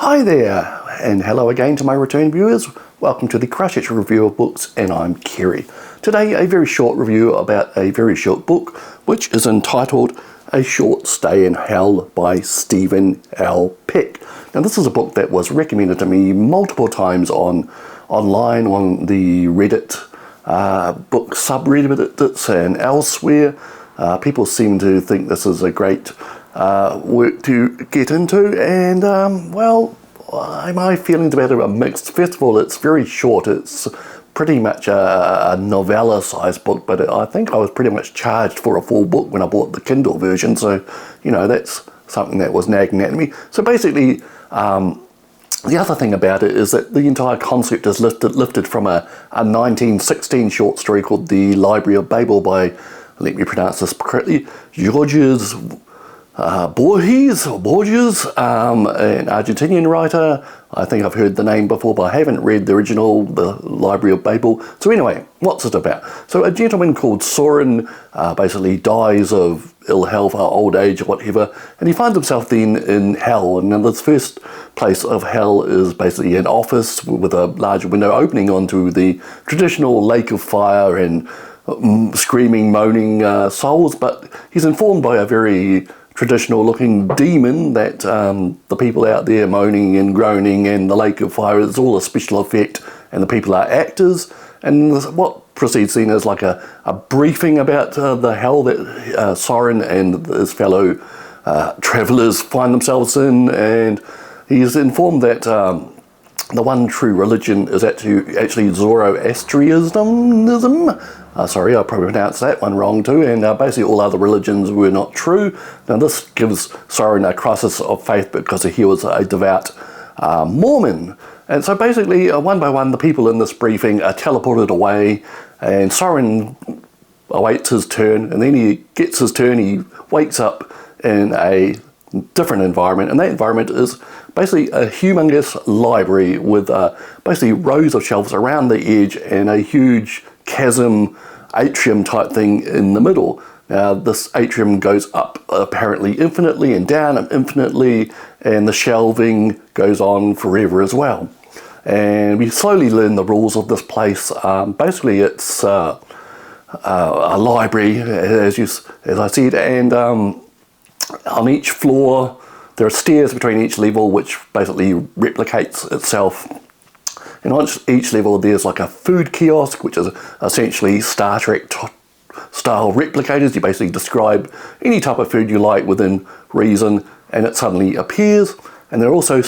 Hi there, and hello again to my return viewers. Welcome to the Christchurch Review of Books, and I'm Kerry. Today, a very short review about a very short book, which is entitled A Short Stay in Hell by Stephen L. Peck. Now, this is a book that was recommended to me multiple times online on the Reddit book subreddits and elsewhere. People seem to think this is a great work to get into, and my feelings about it are mixed. First of all, it's very short. It's pretty much a novella-sized book, but I think I was pretty much charged for a full book when I bought the Kindle version, so, you know, that's something that was nagging at me. So basically, the other thing about it is that the entire concept is lifted from a 1916 short story called The Library of Babel by, let me pronounce this correctly, Borges, an Argentinian writer. I think I've heard the name before, but I haven't read the original, The Library of Babel. So anyway, what's it about? So a gentleman called Soren basically dies of ill health or old age or whatever, and he finds himself then in hell. And this first place of hell is basically an office with a large window opening onto the traditional lake of fire and screaming, moaning souls. But he's informed by a very traditional looking demon that the people out there moaning and groaning and the lake of fire is all a special effect and the people are actors. And what proceeds then is like a briefing about the hell that Soren and his fellow travellers find themselves in, and he's informed that the one true religion is actually Zoroastrianism. Sorry, I probably pronounced that one wrong too, and basically all other religions were not true. Now this gives Soren a crisis of faith because he was a devout Mormon. And so basically, one by one, the people in this briefing are teleported away, and Soren awaits his turn, and then he gets his turn, he wakes up in a different environment, and that environment is basically a humongous library with basically rows of shelves around the edge and a huge chasm atrium type thing in the middle. Now this atrium goes up apparently infinitely and down infinitely, and the shelving goes on forever as well. And we slowly learn the rules of this place. Basically it's a library, as I said, and on each floor there are stairs between each level which basically replicates itself. And on each level there's like a food kiosk, which is essentially Star Trek style replicators. You basically describe any type of food you like within reason and it suddenly appears. And there are also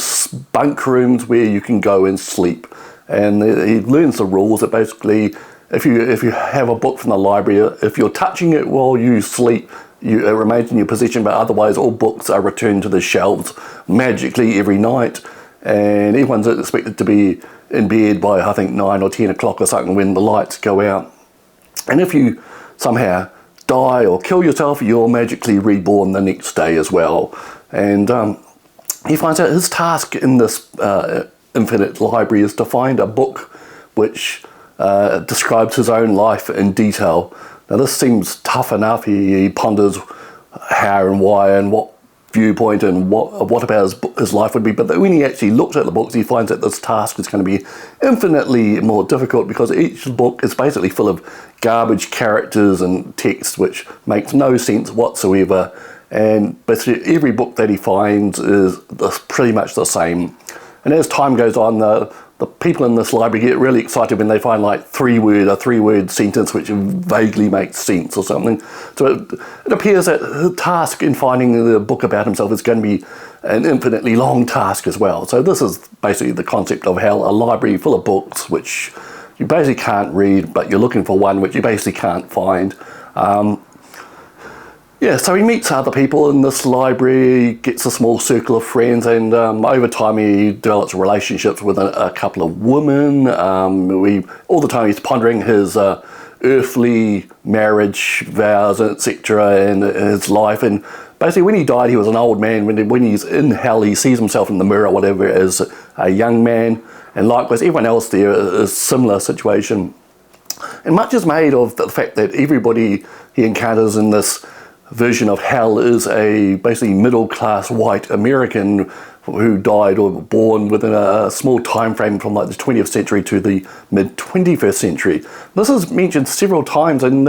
bunk rooms where you can go and sleep. And he learns the rules that basically if you have a book from the library, if you're touching it while you sleep, it remains in your possession, but otherwise all books are returned to the shelves magically every night. And everyone's expected to be in bed by, I think, 9 or 10 o'clock or something when the lights go out. And if you somehow die or kill yourself, you're magically reborn the next day as well. And he finds out his task in this infinite library is to find a book which describes his own life in detail. Now this seems tough enough. He ponders how and why and what viewpoint and what about his life would be, but when he actually looks at the books he finds that this task is going to be infinitely more difficult because each book is basically full of garbage characters and text which makes no sense whatsoever, and basically every book that he finds is pretty much the same. And as time goes on, the people in this library get really excited when they find like a three-word sentence which vaguely makes sense or something. So it appears that the task in finding the book about himself is going to be an infinitely long task as well. So this is basically the concept of hell, a library full of books which you basically can't read, but you're looking for one which you basically can't find. Yeah, so he meets other people in this library, gets a small circle of friends, and over time he develops relationships with a couple of women. All the time he's pondering his earthly marriage vows, etc., and his life. And basically when he died, he was an old man. When he's in hell, he sees himself in the mirror, whatever, as a young man. And likewise, everyone else there is a similar situation. And much is made of the fact that everybody he encounters in this version of hell is a basically middle-class white American who died or born within a small time frame from like the 20th century to the mid-21st century. This is mentioned several times, and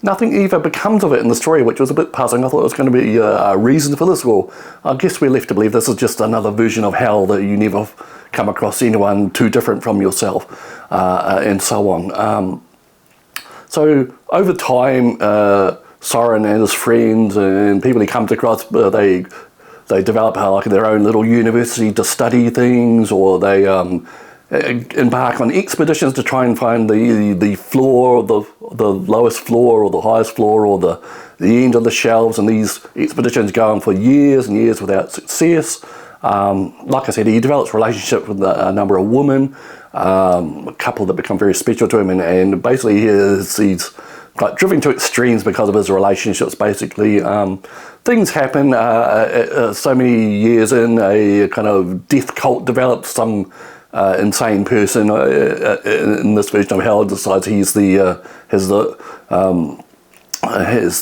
nothing ever becomes of it in the story, which was a bit puzzling. I thought it was going to be a reason for this. Well, I guess we're left to believe this is just another version of hell, that you never come across anyone too different from yourself, and so on. So over time, Soren and his friends and people he comes across, they develop like their own little university to study things, or they embark on expeditions to try and find the floor, the lowest floor, or the highest floor, or the end of the shelves. And these expeditions go on for years and years without success. Like I said, he develops relationships with a number of women, a couple that become very special to him, and basically he's like driven to extremes because of his relationships. Basically, things happen. So many years in, a kind of death cult develops. Some insane person in this version of hell decides he's has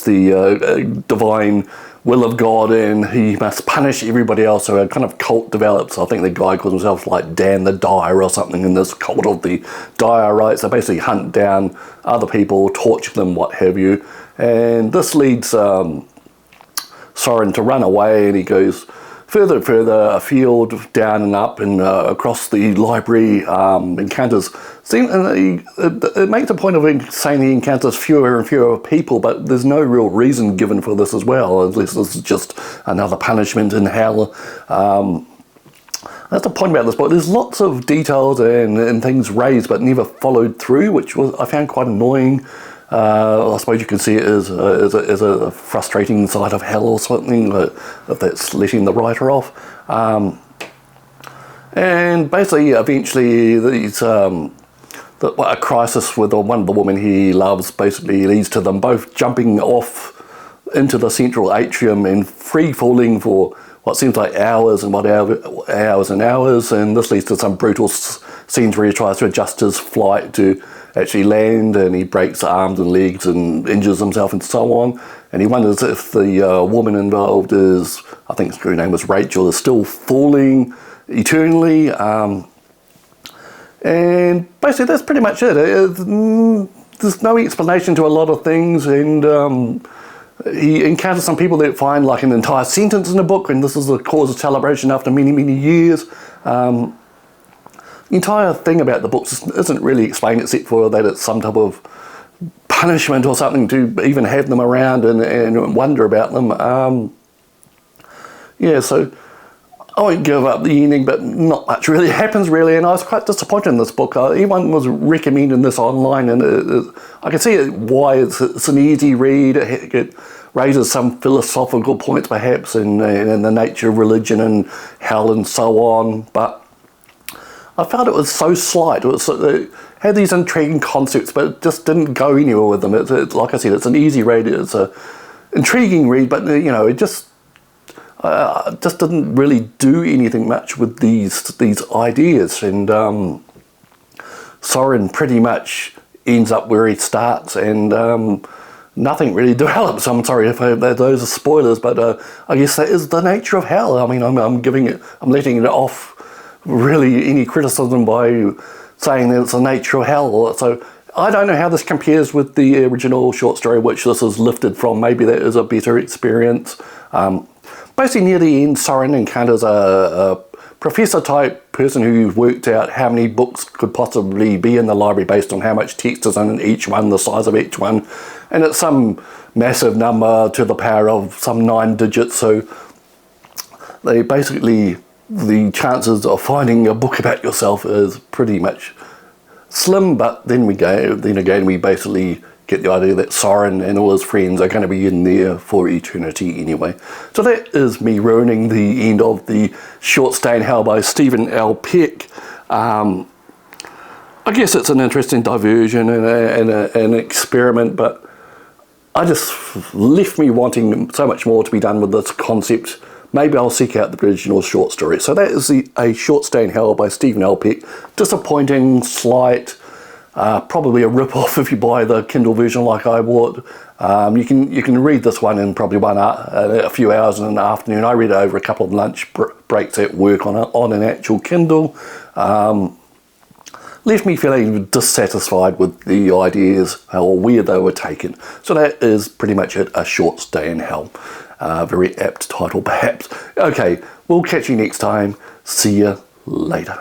the divine will of God, and he must punish everybody else. So a kind of cult develops. I think the guy calls himself like Dan the Dyer or something in this cult of the Dyer rites. They basically hunt down other people, torture them, what have you. And this leads Soren to run away, and he goes further and further afield, down and up, and across the library, encounters. It makes a point of saying he encounters fewer and fewer people, but there's no real reason given for this as well, unless this is just another punishment in hell. That's the point about this book. There's lots of details and things raised, but never followed through, which I found quite annoying. I suppose you can see it as a frustrating side of hell or something, if that's letting the writer off. And basically, eventually, a crisis with one of the women he loves basically leads to them both jumping off into the central atrium and free-falling for what seems like hours and hours, and this leads to some brutal scenes where he tries to adjust his flight to actually land, and he breaks arms and legs and injures himself and so on. And he wonders if the woman involved I think her name was Rachel, is still falling eternally. And basically that's pretty much it. There's no explanation to a lot of things, and he encounters some people that find like an entire sentence in a book, and this is the cause of celebration after many, many years. The entire thing about the books isn't really explained, except for that it's some type of punishment or something to even have them around and wonder about them. So I won't give up the ending, but not much really happens really, and I was quite disappointed in this book. Everyone was recommending this online, and I can see why it's an easy read. It raises some philosophical points perhaps, and the nature of religion and hell and so on, but I found it was so slight. It had these intriguing concepts, but it just didn't go anywhere with them. It's like I said, it's an easy read. It's an intriguing read, but it just didn't really do anything much with these ideas. And Soren pretty much ends up where he starts, and nothing really develops. I'm sorry if those are spoilers, but I guess that is the nature of hell. I mean, I'm letting it off really any criticism by saying that it's the nature of hell. So I don't know how this compares with the original short story, which this is lifted from. Maybe that is a better experience. Basically, near the end, Soren encounters a professor-type person who worked out how many books could possibly be in the library based on how much text is in each one, the size of each one. And it's some massive number to the power of some 9 digits. So they basically, the chances of finding a book about yourself is pretty much slim, but then again we basically get the idea that Soren and all his friends are going to be in there for eternity anyway. So that is me ruining the end of the short stay in hell by Stephen L. Peck. I guess it's an interesting diversion and an experiment, but I just left me wanting so much more to be done with this concept. Maybe I'll seek out the original short story. So that is A Short Stay in Hell by Stephen L. Peck. Disappointing, slight, Probably a rip-off if you buy the Kindle version like I bought. You can read this one in probably a few hours in the afternoon. I read it over a couple of lunch breaks at work on an actual Kindle. Left me feeling dissatisfied with the ideas or where they were taken. So that is pretty much it, A Short Stay in Hell. Very apt title perhaps. Okay, we'll catch you next time. See you later.